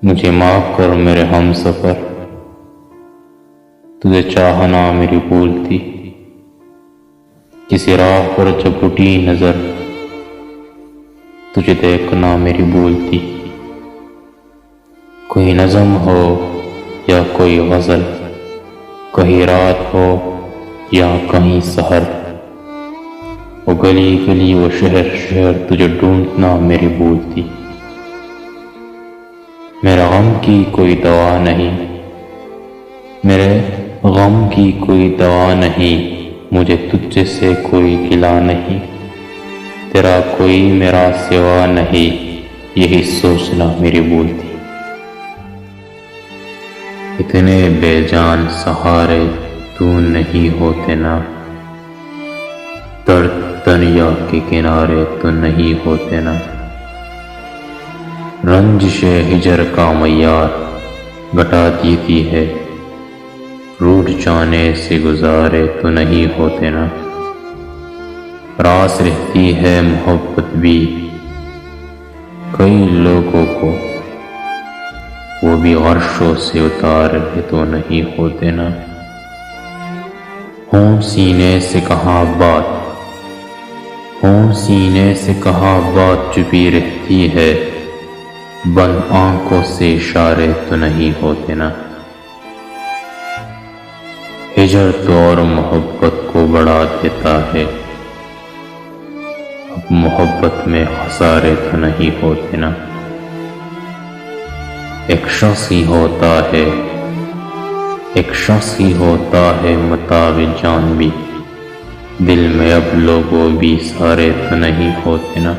مجھے معاف کر میرے ہم سفر، تجھے چاہنا میری بھول تھی۔ کسی راہ پر جب اٹھی نظر، تجھے دیکھنا میری بھول تھی۔ کوئی نظم ہو یا کوئی غزل، کہیں رات ہو یا کہیں سحر، وہ گلی گلی وہ شہر شہر، تجھے ڈھونڈنا میری بھول تھی۔ میرے غم کی کوئی دوا نہیں، میرے غم کی کوئی دوا نہیں، مجھے تجھ سے کوئی گلا نہیں، تیرا کوئی میرا سوا نہیں، یہی سوچنا میری بھول تھی۔ اتنے بے جان سہارے تو نہیں ہوتے نا، درد دریا کے کنارے تو نہیں ہوتے نا، رنجش ہجر کا معیار گھٹا دیتی ہے، روٹھ جانے سے گزارے تو نہیں ہوتے نا، راس رہتی ہے محبت بھی کئی لوگوں کو، وہ بھی عرشوں سے اتارے تو نہیں ہوتے نا، ہوں سینے سے کہاں بات، ہوں سینے سے کہاں بات چھپی رہتی ہے، بند آنکھوں سے اشارے تو نہیں ہوتے نا، ہجر تو اور محبت کو بڑھا دیتا ہے، اب محبت میں خسارے تو نہیں ہوتے نا، ایک شخص ہی ہوتا ہے، ایک شخص ہی ہوتا ہے متاع جان بھی، دل میں اب لوگوں بھی سارے تو نہیں ہوتے نا۔